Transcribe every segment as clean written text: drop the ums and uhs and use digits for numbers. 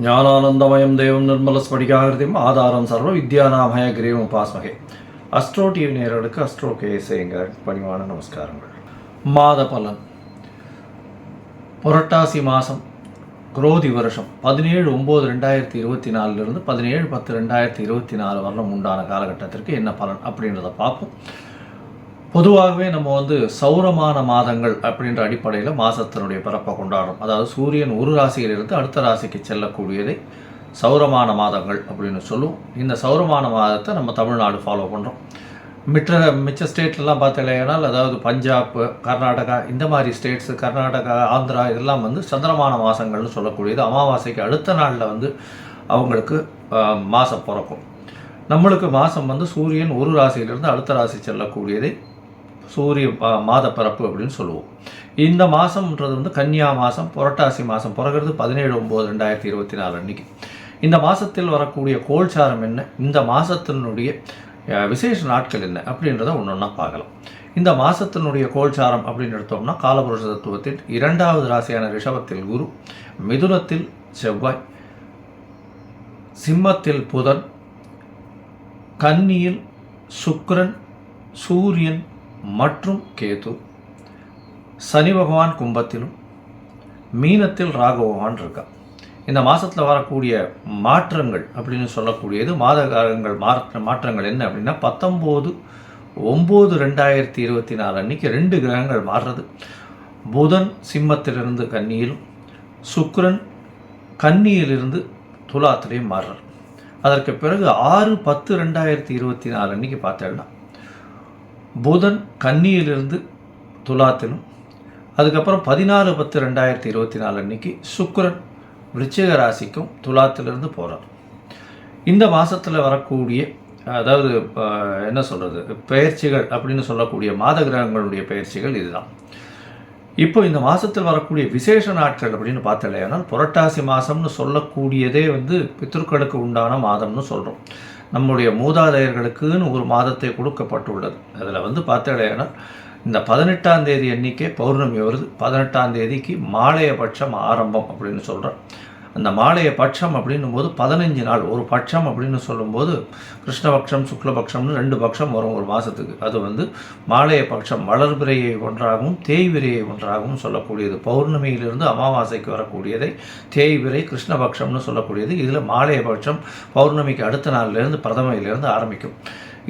ஞானானந்தமயம் தேவம் நிர்மலஸ்படிகாகிருதியும் ஆதாரம் சர்வ வித்யாநாமய கிரீவம் உபாஸ்மகே. அஸ்ட்ரோ டிவி நேயர்களுக்கு அஸ்ட்ரோ கேஎஸ்ஐங்கிற பணிவான நமஸ்காரங்கள். மாத பலன். புரட்டாசி மாதம் குரோதி வருஷம் 17/9/2024 17/10/2024 வரலும் உண்டான காலகட்டத்திற்கு என்ன பலன் அப்படின்றத பார்ப்போம். பொதுவாகவே நம்ம சௌரமான மாதங்கள் அப்படின்ற அடிப்படையில் மாதத்தினுடைய பிறப்பை கொண்டாடுறோம். அதாவது சூரியன் ஒரு ராசியிலிருந்து அடுத்த ராசிக்கு செல்லக்கூடியதை சௌரமான மாதங்கள் அப்படின்னு சொல்லுவோம். இந்த சௌரமான மாதத்தை நம்ம தமிழ்நாடு ஃபாலோ பண்ணுறோம். மிச்ச ஸ்டேட்லலாம் பார்த்தீங்கன்னா, அதாவது பஞ்சாப், கர்நாடகா, இந்த மாதிரி ஸ்டேட்ஸு, கர்நாடகா, ஆந்திரா இதெல்லாம் சந்திரமான மாதங்கள்னு சொல்லக்கூடியது. அமாவாசைக்கு அடுத்த நாளில் அவங்களுக்கு மாதம் பிறக்கும். நம்மளுக்கு மாதம் சூரியன் ஒரு ராசியிலிருந்து அடுத்த ராசி செல்லக்கூடியதை சூரிய மாத பிறப்பு அப்படின்னு சொல்லுவோம். இந்த மாதம்ன்றது கன்னியா மாதம், புரட்டாசி மாதம் பிறகுறது 17/9/2024 அன்றைக்கி. இந்த மாதத்தில் வரக்கூடிய கோல்சாரம் என்ன, இந்த மாதத்தினுடைய விசேஷ நாட்கள் என்ன அப்படின்றத ஒன்றா பார்க்கலாம். இந்த மாதத்தினுடைய கோல்சாரம் அப்படின்னு எடுத்தோம்னா, காலபுருஷ தத்துவத்தில் 2வது ராசியான ரிஷபத்தில் குரு, மிதுனத்தில் செவ்வாய், சிம்மத்தில் புதன், கன்னியில் சுக்கிரன், சூரியன் மற்றும் கேது, சனி பகவான் கும்பத்திலும், மீனத்தில் ராகு பகவான் இருக்கா. இந்த மாதத்தில் வரக்கூடிய மாற்றங்கள் அப்படின்னு சொல்லக்கூடியது மாதகாலங்கள் மாற்றங்கள் என்ன அப்படின்னா, 19/9/2024 அன்றைக்கி 2 கிரகங்கள் மாறுறது. புதன் சிம்மத்திலிருந்து கன்னியிலும், சுக்கிரன் கன்னியிலிருந்து துலாத்திலையும் மாறுறார். அதற்கு பிறகு 6/10/2024 அன்றைக்கி பார்த்தேன்னா, புதன் கன்னியிலிருந்து துலாத்திலும், அதுக்கப்புறம் 14/10/2024 அன்றைக்கி சுக்கிரன் விருச்சிக ராசிக்கும் துலாத்திலிருந்து போகிறார். இந்த மாதத்தில் வரக்கூடிய அதாவது என்ன சொல்கிறது, பெயர்ச்சிகள் அப்படின்னு சொல்லக்கூடிய மாத கிரகங்களுடைய பெயர்ச்சிகள் இதுதான். இப்போ இந்த மாதத்தில் வரக்கூடிய விசேஷ நாட்கள் அப்படின்னு பார்த்தலையானால், புரட்டாசி மாதம்னு சொல்லக்கூடியதே பித்ருக்களுக்கு உண்டான மாதம்னு சொல்கிறோம். நம்முடைய மூதாதையர்களுக்குன்னு ஒரு மாதத்தை கொடுக்கப்பட்டுள்ளது. அதில் பார்த்தலையானால், இந்த 18ஆம் தேதி அன்றைக்கே பௌர்ணமி வருது. 18ஆம் தேதிக்கு மாலைய பட்சம் ஆரம்பம் அப்படின்னு சொல்கிறோம். அந்த மாலைய பட்சம் அப்படின்னும் போது 15 நாள். ஒரு பட்சம் அப்படின்னு சொல்லும்போது கிருஷ்ணபக்ஷம் சுக்லபக்ஷம்னு 2 பட்சம் வரும் ஒரு மாதத்துக்கு. அது மாலைய பட்சம் வளர்பிறையை ஒன்றாகவும் தேய்விரையை ஒன்றாகவும் சொல்லக்கூடியது. பௌர்ணமியிலிருந்து அமாவாசைக்கு வரக்கூடியதை தேய்விரை கிருஷ்ணபக்ஷம்னு சொல்லக்கூடியது. இதில் மாலைய பட்சம் பௌர்ணமிக்கு அடுத்த நாளிலிருந்து பிரதமையிலிருந்து ஆரம்பிக்கும்.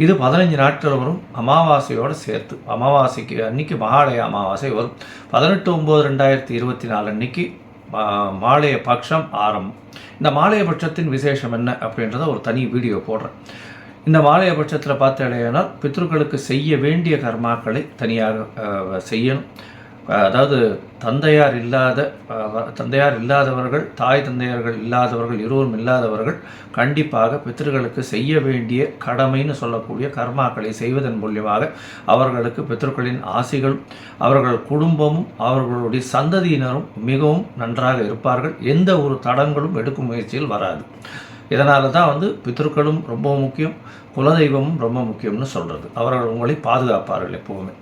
இது 15 நாட்கள் வரும் அமாவாசையோடு சேர்த்து. அமாவாசைக்கு அன்றைக்கி மகாலய அமாவாசை வரும். 18/9/2024 அன்றைக்கி மாலைய பட்சம் ஆரம்பம். இந்த மாலைய பட்சத்தின் விசேஷம் என்ன அப்படின்றத ஒரு தனி வீடியோ போடுறேன். இந்த மாலைய பட்சத்தில் பார்த்தீங்கன்னா, பித்ருக்களுக்கு செய்ய வேண்டிய கர்மாக்களை தனியாக செய்யணும். அதாவது தந்தையார் இல்லாதவர்கள், தாய் தந்தையர்கள் இல்லாதவர்கள், இருவரும் இல்லாதவர்கள் கண்டிப்பாக பித்ருக்களுக்கு செய்ய வேண்டிய கடமைன்னு சொல்லக்கூடிய கர்மாக்களை செய்வதன் மூலியமாக அவர்களுக்கு பித்ருக்களின் ஆசிகளும், அவர்கள் குடும்பமும், அவர்களுடைய சந்ததியினரும் மிகவும் நன்றாக இருப்பார்கள். எந்த ஒரு தடங்களும் எடுக்கும் முயற்சியில் வராது. இதனால தான் பித்ருக்களும் ரொம்ப முக்கியம், குலதெய்வமும் ரொம்ப முக்கியம்னு சொல்கிறது. அவர்கள் உங்களை பாதுகாப்பார்கள் எப்போவுமே.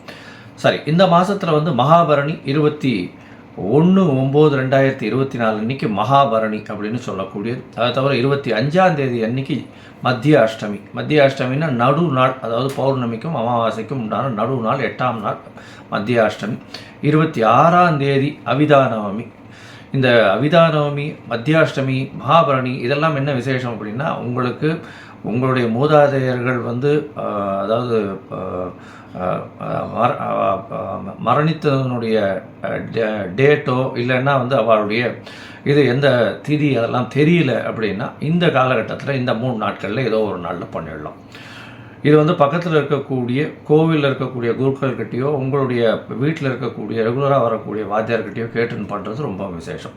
சரி, இந்த மாதத்தில் மகாபரணி 21/9/2024 அன்றைக்கி மகாபரணி அப்படின்னு சொல்லக்கூடியது. அதை தவிர 25ஆம் தேதி அன்றைக்கி மத்திய அஷ்டமி. மத்திய அஷ்டமின்னா நடு நாள், அதாவது பௌர்ணமிக்கும் அமாவாசைக்கும் உண்டான நடு நாள், 8ஆம் நாள் மத்திய அஷ்டமி. 26ஆம் தேதி அவிதானவமி. இந்த அவிதானவமி, மத்தியாஷ்டமி, மகாபரணி இதெல்லாம் என்ன விசேஷம் அப்படின்னா, உங்களுடைய மூதாதையர்கள் அதாவது மரணித்ததனுடைய டேட்டோ இல்லைன்னா அவளுடைய இது எந்த திதி அதெல்லாம் தெரியல அப்படின்னா, இந்த காலகட்டத்தில் இந்த 3 நாட்களில் ஏதோ ஒரு நாளில் பண்ணிடலாம். இது பக்கத்தில் இருக்கக்கூடிய கோவிலில் இருக்கக்கூடிய குருக்கள்கிட்டையோ, உங்களுடைய வீட்டில் இருக்கக்கூடிய ரெகுலராக வரக்கூடிய வாத்தியார்கிட்டையோ கேட்டுன்னு பண்ணுறது ரொம்ப விசேஷம்.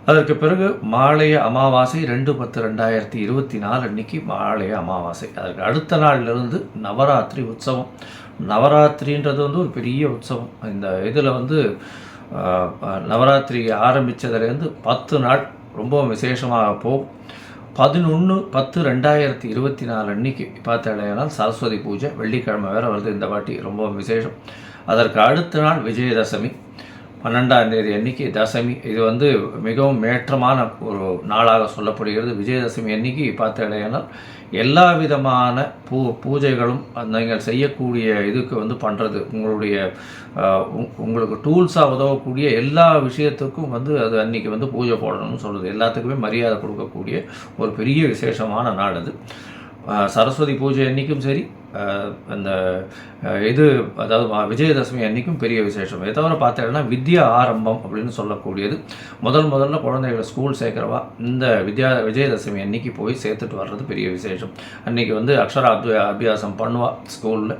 அதற்கு பிறகு மாலைய அமாவாசை 2/10/2024 அன்றைக்கி மாலைய அமாவாசை. அதற்கு அடுத்த நாளிலிருந்து நவராத்திரி உற்சவம். நவராத்திரின்றது ஒரு பெரிய உற்சவம். இந்த இதில் நவராத்திரி ஆரம்பித்ததுலேருந்து 10 நாள் ரொம்ப விசேஷமாக போகும். 11/10/2024 அன்றைக்கி பார்த்தீங்கன்னா சரஸ்வதி பூஜை, வெள்ளிக்கிழமை வேறு வருது இந்த வாட்டி, ரொம்ப விசேஷம். அதற்கு அடுத்த நாள் விஜயதசமி. 12ஆம் தேதி அன்னைக்கு தசமி. இது வந்து மிகவும் ஏற்றமான ஒரு நாளாக சொல்லப்படுகிறது. விஜயதசமி அன்னைக்கு பார்த்தீங்கன்னா எல்லா விதமான பூஜைகளும் நீங்கள் செய்யக்கூடிய இதுக்கு வந்து பண்ணுறது உங்களுக்கு டூல்ஸாக உதவக்கூடிய எல்லா விஷயத்துக்கும் வந்து அது அன்றைக்கி வந்து பூஜை போடணும்னு சொல்கிறது. எல்லாத்துக்குமே மரியாதை கொடுக்கக்கூடிய ஒரு பெரிய விசேஷமான நாள் அது. சரஸ்வதி பூஜை அன்றைக்கும் சரி, அந்த அதாவது விஜயதசமி அன்றைக்கும் பெரிய விசேஷம். இதை தவிர பார்த்தீங்கன்னா வித்யா ஆரம்பம் அப்படின்னு சொல்லக்கூடியது முதல்ல குழந்தைகளை ஸ்கூல் சேர்க்குறவா இந்த விஜயதசமி அன்றைக்கி போய் சேர்த்துட்டு வர்றது பெரிய விசேஷம். அன்றைக்கி வந்து அக்ஷர அபியாசம் பண்ணுவா ஸ்கூலில்.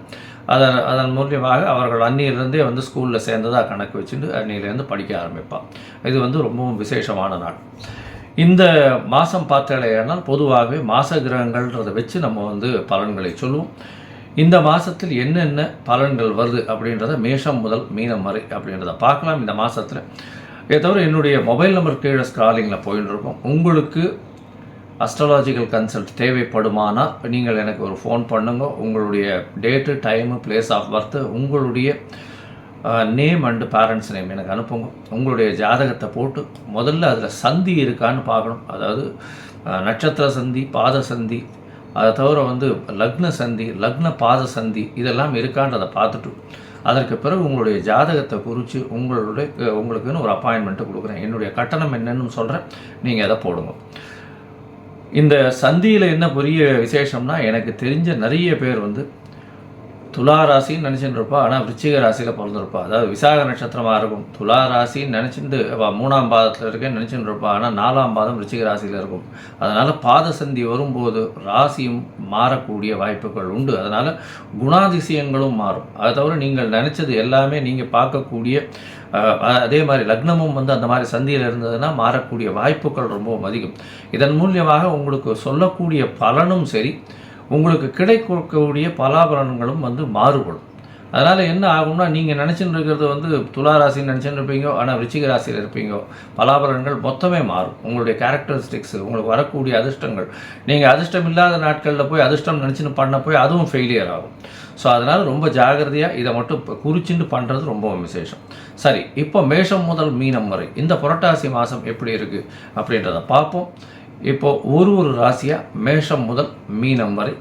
அதன் மூலியமாக அவர்கள் அன்னியிலேருந்தே வந்து ஸ்கூலில் சேர்ந்ததாக கணக்கு வச்சுட்டு அன்னியிலேருந்து படிக்க ஆரம்பிப்பாள். இது வந்து ரொம்பவும் விசேஷமான நாள். இந்த மாதம் பார்த்தேனால் பொதுவாகவே மாத கிரகங்கள்ன்றதை வச்சு நம்ம வந்து பலன்களை சொல்லுவோம். இந்த மாதத்தில் என்னென்ன பலன்கள் வருது அப்படின்றத மேஷம் முதல் மீனம் வரை அப்படின்றத பார்க்கலாம் இந்த மாதத்தில். இதை தவிர என்னுடைய மொபைல் நம்பர் கீழே ஸ்க்ராலிங்கில் போயின்னு இருக்கோம். உங்களுக்கு அஸ்ட்ராலாஜிக்கல் கன்சல்ட் தேவைப்படுமானால் நீங்கள் எனக்கு ஒரு ஃபோன் பண்ணுங்க. உங்களுடைய date, time, place of birth, உங்களுடைய நேம் அண்டு பேரண்ட்ஸ் நேம் எனக்கு அனுப்புங்க. உங்களுடைய ஜாதகத்தை போட்டு முதல்ல அதில் சந்தி இருக்கான்னு பார்க்கணும். அதாவது நட்சத்திர சந்தி, பாத சந்தி, அதை தவிர வந்து லக்ன சந்தி, லக்ன பாத சந்தி இதெல்லாம் இருக்கான்றதை பார்த்துட்டு அதற்கு பிறகு உங்களுடைய ஜாதகத்தை குறித்து உங்களுக்குன்னு ஒரு அப்பாயின்மெண்ட்டு கொடுக்குறேன். என்னுடைய கட்டணம் என்னன்னு சொல்கிறேன், நீங்கள் அதை போடுங்க. இந்த சந்தியில் என்ன பெரிய விசேஷம்னா, எனக்கு தெரிஞ்ச நிறைய பேர் வந்து துலா ராசின்னு நினச்சிட்டு இருப்பா, ஆனால் விருச்சிக ராசியில் பிறந்திருப்பா. அதாவது விசாக நட்சத்திரமாக இருக்கும். துலா ராசின்னு நினச்சிட்டு 3ஆம் பாதத்தில் இருக்கேன்னு நினச்சிட்டு இருப்பா, ஆனால் 4ஆம் பாதம் விருச்சிக ராசியில் இருக்கும். அதனால் பாத சந்தி வரும்போது ராசியும் மாறக்கூடிய வாய்ப்புகள் உண்டு. அதனால் குணாதிசயங்களும் மாறும். அதை தவிர நீங்கள் நினச்சது எல்லாமே நீங்கள் பார்க்கக்கூடிய அதே மாதிரி லக்னமும் வந்து அந்த மாதிரி சந்தியில் இருந்ததுன்னா மாறக்கூடிய வாய்ப்புகள் ரொம்பவும் அதிகம். இதன் மூலியமாக உங்களுக்கு சொல்லக்கூடிய பலனும் சரி, உங்களுக்கு கிடைக்கக்கூடிய பலாபலன்களும் வந்து மாறுபடும். அதனால் என்ன ஆகும்னா, நீங்கள் நினச்சின்னு இருக்கிறது வந்து துலா ராசின்னு நினச்சின்னு இருப்பீங்க, ஆனால் விருச்சிக ராசியில் இருப்பீங்க. பலாபலன்கள் மொத்தமே மாறும். உங்களுடைய கேரக்டரிஸ்டிக்ஸ், உங்களுக்கு வரக்கூடிய அதிர்ஷ்டங்கள், நீங்கள் அதிர்ஷ்டம் இல்லாத நாட்களில் போய் அதிர்ஷ்டம் நினச்சின்னு பண்ண போய் அதுவும் ஃபெயிலியர் ஆகும். ஸோ அதனால் ரொம்ப ஜாகிரதையாக இதை மட்டும் குறிச்சிட்டு பண்ணுறது ரொம்ப விசேஷம். சரி, இப்போ மேஷம் முதல் மீனம் வரை இந்த புரட்டாசி மாதம் எப்படி இருக்குது அப்படின்றத பார்ப்போம். இப்போது ஒரு ராசியாக மேஷம் முதல் மீனம் வரை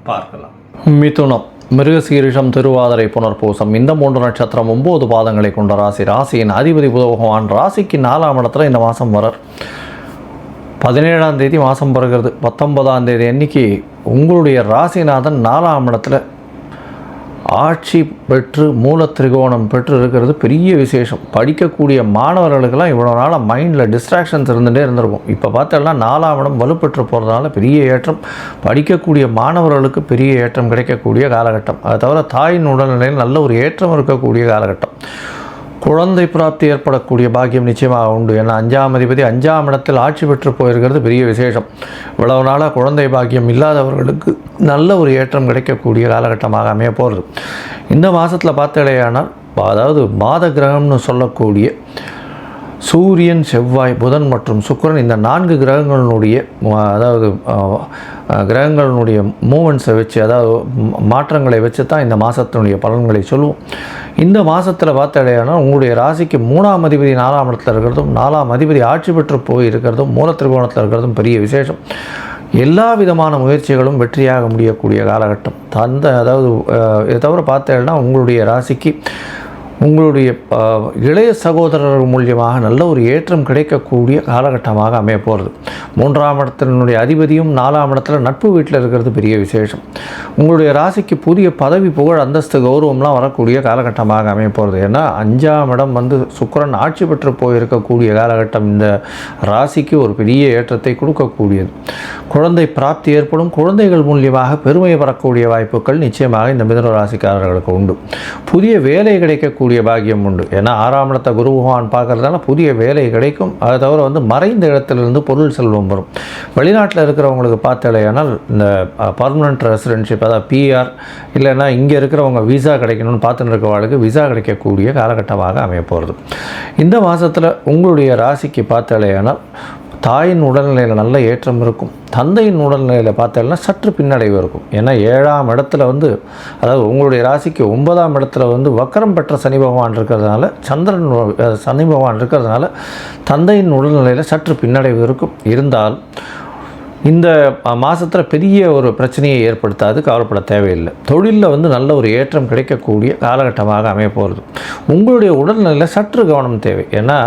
பார்க்கலாம். மிதுனம், மிருகசீரிஷம், திருவாதிரை, புனர்பூசம் இந்த 3 நட்சத்திரம் 9 பாதங்களை கொண்ட ராசி. ராசியின் அதிபதி புத பகவான் ராசிக்கு 4ஆம் இடத்துல இந்த மாதம் வரார். 17ஆம் தேதி மாதம் பிறகுறது. 19ஆம் தேதி அன்னைக்கு உங்களுடைய ராசிநாதன் 4ஆம் இடத்துல ஆட்சி பெற்று மூல திரிகோணம் பெற்று இருக்கிறது பெரிய விசேஷம். படிக்கக்கூடிய மாணவர்களுக்கெல்லாம் இவ்வளோ நாளாக மைண்டில் டிஸ்ட்ராக்ஷன்ஸ் இருந்துகிட்டே இருந்திருக்கும். இப்போ பார்த்தோம்னா 4ஆம் இடம் வலுப்பெற்று போகிறதுனால பெரிய ஏற்றம். படிக்கக்கூடிய மாணவர்களுக்கு பெரிய ஏற்றம் கிடைக்கக்கூடிய காலகட்டம். அதை தவிர தாயின் உடல்நிலையில் நல்ல ஒரு ஏற்றம் இருக்கக்கூடிய காலகட்டம். குழந்தை பிராப்தி ஏற்படக்கூடிய பாக்கியம் நிச்சயமாக உண்டு. ஏன்னா 5ஆம் அதிபதி 5ஆம் இடத்தில் ஆட்சி பெற்று போயிருக்கிறது பெரிய விசேஷம். இவ்வளவு நாளாக குழந்தை பாக்கியம் இல்லாதவர்களுக்கு நல்ல ஒரு ஏற்றம் கிடைக்கக்கூடிய காலகட்டமாக அமைய போகிறது. இந்த மாதத்தில் பார்த்தடையானால், அதாவது மாத கிரகம்னு சொல்லக்கூடிய சூரியன், செவ்வாய், புதன் மற்றும் சுக்கிரன் இந்த 4 கிரகங்களினுடைய கிரகங்களினுடைய மூமெண்ட்ஸை வச்சு, அதாவது மாற்றங்களை வச்சு தான் இந்த மாதத்தினுடைய பலன்களை சொல்லுவோம். இந்த மாதத்தில் பார்த்தடையானால் உங்களுடைய ராசிக்கு 3ஆம் அதிபதி 4ஆம் இடத்துல இருக்கிறதும், 4ஆம் அதிபதி ஆட்சி பெற்று போய் இருக்கிறதும், மூல திரிகோணத்தில் இருக்கிறதும் பெரிய விசேஷம். எல்லா விதமான முயற்சிகளும் வெற்றியாக முடியக்கூடிய காலகட்டம். அதாவது இதை தவிர பார்த்தேன்னா உங்களுடைய ராசிக்கு உங்களுடைய இளைய சகோதரர் மூலியமாக நல்ல ஒரு ஏற்றம் கிடைக்கக்கூடிய காலகட்டமாக அமைய போகிறது. 3ஆம் இடத்தினுடைய அதிபதியும் 4ஆம் இடத்துல நட்பு வீட்டில் இருக்கிறது பெரிய விசேஷம். உங்களுடைய ராசிக்கு புதிய பதவி, புகழ், அந்தஸ்து, கௌரவம்லாம் வரக்கூடிய காலகட்டமாக அமைய போகிறது. ஏன்னா 5ஆம் இடம் வந்து சுக்கிரன் ஆட்சி பெற்று போயிருக்கக்கூடிய காலகட்டம் இந்த ராசிக்கு ஒரு பெரிய ஏற்றத்தை கொடுக்கக்கூடியது. குழந்தை பிராப்தி ஏற்படும். குழந்தைகள் மூலியமாக பெருமையை பெறக்கூடிய வாய்ப்புகள் நிச்சயமாக இந்த மிதுன ராசிக்காரர்களுக்கு உண்டு. புதிய வேலை கிடைக்கக்கூடிய பாக்கியம் உண்டு. ஏன்னா 6ஆம் இடத்தை குரு பகவான் பார்க்கறதுனால புதிய வேலை கிடைக்கும். அதை தவிர வந்து மறைந்த இடத்திலிருந்து பொருள் செல்வம் வரும். வெளிநாட்டில் இருக்கிறவங்களுக்கு பார்த்தாலேயானால் இந்த பர்மனெண்ட் ரெசிடென்ஷிப், அதாவது பிஆர் இல்லைன்னா இங்கே இருக்கிறவங்க விசா கிடைக்கணும்னு பார்த்துட்டு இருக்கிறவங்களுக்கு விசா கிடைக்கக்கூடிய காலகட்டமாக அமைய போகிறது. இந்த மாதத்தில் உங்களுடைய ராசிக்கு பார்த்தாலேயானால் தாயின் உடல்நிலையில் நல்ல ஏற்றம் இருக்கும். தந்தையின் உடல்நிலையில் பார்த்தீங்கன்னா சற்று பின்னடைவு இருக்கும். ஏன்னா 7ஆம் இடத்துல வந்து, அதாவது உங்களுடைய ராசிக்கு 9ஆம் இடத்துல வந்து வக்கரம் பெற்ற சனி பகவான் இருக்கிறதுனால, சனி பகவான் இருக்கிறதுனால தந்தையின் உடல்நிலையில் சற்று பின்னடைவு இருக்கும். இருந்தால் இந்த மாதத்தில் பெரிய ஒரு பிரச்சனையை ஏற்படுத்தாது, கவலைப்பட தேவையில்லை. தொழிலில் வந்து நல்ல ஒரு ஏற்றம் கிடைக்கக்கூடிய காலகட்டமாக அமைய போகிறது. உங்களுடைய உடல்நிலையில் சற்று கவனம் தேவை. ஏன்னா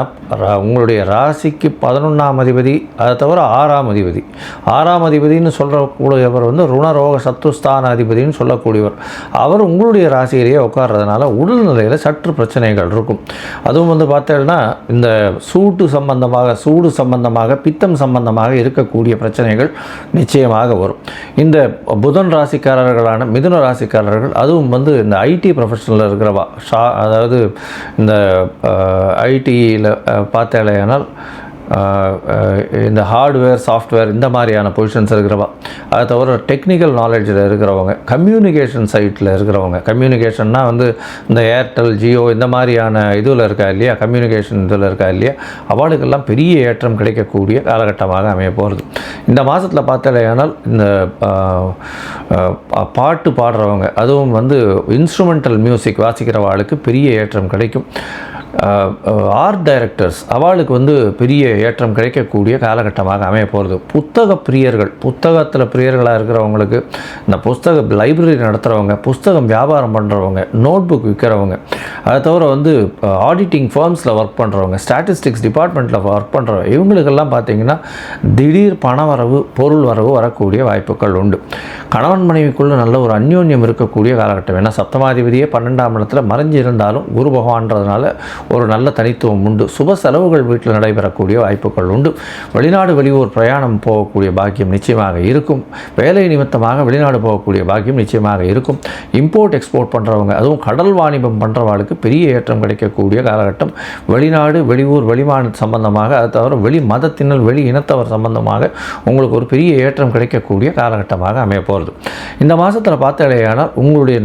உங்களுடைய ராசிக்கு 11ஆம் அதிபதி, அதை தவிர 6ஆம் அதிபதினு சொல்லக்கூடியவர் வந்து ருணரோக சத்துஸ்தான அதிபதினு சொல்லக்கூடியவர். அவர் உங்களுடைய ராசியிலேயே உட்கார்றதுனால உடல்நிலையில் சற்று பிரச்சனைகள் இருக்கும். அதுவும் வந்து பார்த்தீங்கன்னா இந்த சூடு சம்பந்தமாக பித்தம் சம்பந்தமாக இருக்கக்கூடிய பிரச்சனைகள் நிச்சயமாக வரும். இந்த புதன் ராசிக்காரர்களான மிதுன ராசிக்காரர்கள், அதுவும் வந்து இந்த ஐடி ப்ரொஃபஷனில் இருக்கிறவா, அதாவது இந்த ஐடியில் பார்த்தாலேயானால் இந்த ஹார்ட்வேர் சாஃப்ட்வேர் இந்த மாதிரியான பொசிஷன்ஸ் இருக்கிறவா, அதை தவிர டெக்னிக்கல் நாலேஜில் இருக்கிறவங்க, கம்யூனிகேஷன் சைட்டில் இருக்கிறவங்க, கம்யூனிகேஷன்னா வந்து இந்த ஏர்டெல் ஜியோ இந்த மாதிரியான இதில் இருக்கா இல்லையா, கம்யூனிகேஷன் இதில் இருக்கா இல்லையா, அவளுக்கெல்லாம் பெரிய ஏற்றம் கிடைக்கக்கூடிய காலகட்டமாக அமைய போகிறது. இந்த மாதத்தில் பார்த்தாலேயானால் இந்த பாட்டு பாடுறவங்க, அதுவும் வந்து இன்ஸ்ட்ருமெண்டல் மியூசிக் வாசிக்கிறவாளுக்கு பெரிய ஏற்றம் கிடைக்கும். ஆர்ட் டைரக்டர்ஸ் அவளுக்கு வந்து பெரிய ஏற்றம் கிடைக்கக்கூடிய காலகட்டமாக அமைய போகிறது. புத்தக பிரியர்கள், புத்தகத்தில் பிரியர்களாக இருக்கிறவங்களுக்கு, இந்த புஸ்தக லைப்ரரி நடத்துகிறவங்க, புஸ்தகம் வியாபாரம் பண்ணுறவங்க, நோட் புக் விற்கிறவங்க, அதை தவிர வந்து ஆடிட்டிங் ஃபார்ம்ஸில் ஒர்க் பண்ணுறவங்க, ஸ்டாட்டிஸ்டிக்ஸ் டிபார்ட்மெண்ட்டில் ஒர்க் பண்ணுறவங்க, இவங்களுக்கெல்லாம் பார்த்திங்கன்னா திடீர் பண வரவு, பொருள் வரவு வரக்கூடிய வாய்ப்புகள் உண்டு. கணவன் மனைவிக்குள்ளே நல்ல ஒரு அந்யோன்யம் இருக்கக்கூடிய காலகட்டம். ஏன்னா சப்தமாதிபதியே 12ஆம் இடத்துல மறைஞ்சு இருந்தாலும் குரு பகவான்றதுனால ஒரு நல்ல தனித்துவம் உண்டு. சுப செலவுகள் வீட்டில் நடைபெறக்கூடிய வாய்ப்புகள் உண்டு. வெளிநாடு வெளியூர் பிரயாணம் போகக்கூடிய பாக்கியம் நிச்சயமாக இருக்கும். வேலை நிமித்தமாக வெளிநாடு போகக்கூடிய பாக்கியம் நிச்சயமாக இருக்கும். இம்போர்ட் எக்ஸ்போர்ட் பண்ணுறவங்க, அதுவும் கடல் வாணிபம் பண்ணுறவங்களுக்கு பெரிய ஏற்றம் கிடைக்கக்கூடிய காலகட்டம். வெளிநாடு வெளியூர் வெளிமாநில சம்பந்தமாக, அது தவிர வெளி மதத்தினர் வெளி இனத்தவர் சம்பந்தமாக உங்களுக்கு ஒரு பெரிய ஏற்றம் கிடைக்கக்கூடிய காலகட்டமாக அமைய போகிறது. இந்த மாதத்தில் பார்த்தாலேயானால் உங்களுடைய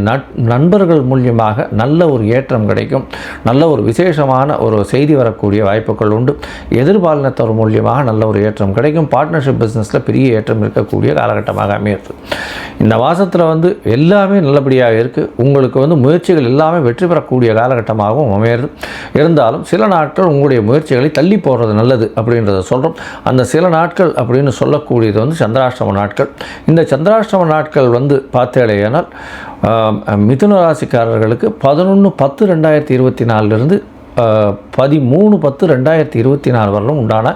நண்பர்கள் மூலியமாக நல்ல ஒரு ஏற்றம் கிடைக்கும். நல்ல ஒரு விசேஷமான ஒரு செய்தி வரக்கூடிய வாய்ப்புகள் உண்டு. எதிர்பாலினத்தவர் மூலியமாக நல்ல ஒரு ஏற்றம் கிடைக்கும். பார்ட்னர்ஷிப் பிஸ்னஸில் பெரிய ஏற்றம் இருக்கக்கூடிய காலகட்டமாக அமையிறது. இந்த மாதத்தில் வந்து எல்லாமே நல்லபடியாக இருக்குது. உங்களுக்கு வந்து முயற்சிகள் எல்லாமே வெற்றி பெறக்கூடிய காலகட்டமாகவும் அமையிறது. இருந்தாலும் சில நாட்கள் உங்களுடைய முயற்சிகளை தள்ளி போடுறது நல்லது அப்படின்றத சொல்கிறோம். அந்த சில நாட்கள் அப்படின்னு சொல்லக்கூடியது வந்து சந்திராஷ்டம நாட்கள். இந்த சந்திராஷ்டம நாட்கள் வந்து பார்த்தேனால் மிதுன ராசிக்காரர்களுக்கு 11/10/2024 13/10/2024 வரலும் உண்டான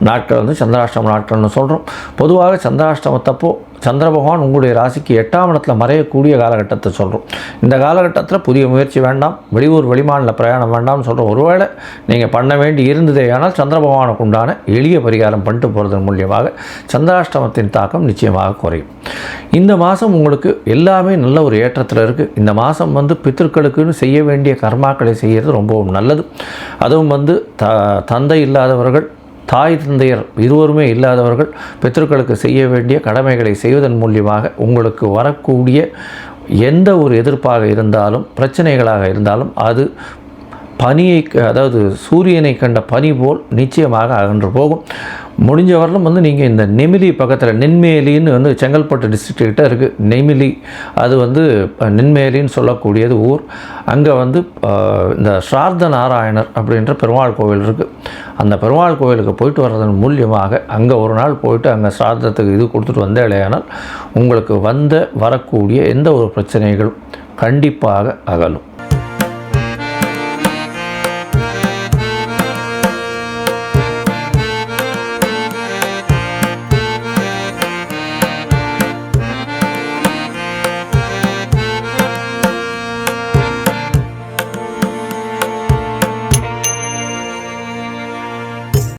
நாட்கள் வந்து சந்திராஷ்டம நாட்கள்னு சொல்கிறோம். பொதுவாக சந்திராஷ்டமத்தப்போ சந்திர பகவான் உங்களுடைய ராசிக்கு 8ஆம் இடத்துல மறையக்கூடிய காலகட்டத்தை சொல்கிறோம். இந்த காலகட்டத்தில் புதிய முயற்சி வேண்டாம், வெளியூர் வெளிமாநில பிரயாணம் வேண்டாம்னு சொல்கிறோம். ஒருவேளை நீங்கள் பண்ண வேண்டி இருந்ததே ஆனால் சந்திர பகவானுக்கு உண்டான எளிய பரிகாரம் பண்ணிட்டு போகிறதன் மூலியமாக சந்திராஷ்டமத்தின் தாக்கம் நிச்சயமாக குறையும். இந்த மாதம் உங்களுக்கு எல்லாமே நல்ல ஒரு ஏற்றத்தில் இருக்குது. இந்த மாதம் வந்து பித்திருக்களுக்குன்னு செய்ய வேண்டிய கர்மாக்களை செய்கிறது ரொம்பவும் நல்லது. அதுவும் வந்து தந்தை இல்லாதவர்கள், தாய் தந்தையர் இருவருமே இல்லாதவர்கள் பித்திருக்களுக்கு செய்ய வேண்டிய கடமைகளை செய்வதன் மூலியமாக உங்களுக்கு வரக்கூடிய எந்த ஒரு எதிர்ப்பாக இருந்தாலும், பிரச்சனைகளாக இருந்தாலும் அது பனியை, அதாவது சூரியனை கண்ட பனி போல் நிச்சயமாக அகன்று போகும். முடிஞ்சவரையிலும் வந்து நீங்கள் இந்த நெமிலி பக்கத்தில், நென்மேலின்னு வந்து செங்கல்பட்டு டிஸ்ட்ரிக்ட்கிட்ட இருக்குது நெமிலி, அது வந்து நென்மேலின்னு சொல்லக்கூடியது ஊர். அங்கே வந்து இந்த ஸ்ரார்த்த நாராயணர் அப்படின்ற பெருமாள் கோவில் இருக்குது. அந்த பெருமாள் கோவிலுக்கு போயிட்டு வர்றதன் மூலியமாக அங்கே ஒரு நாள் போயிட்டு அங்கே ஸ்ரார்த்தத்துக்கு இது கொடுத்துட்டு வந்தே இல்லையானால் உங்களுக்கு வரக்கூடிய எந்த ஒரு பிரச்சனைகளும் கண்டிப்பாக அகலும்.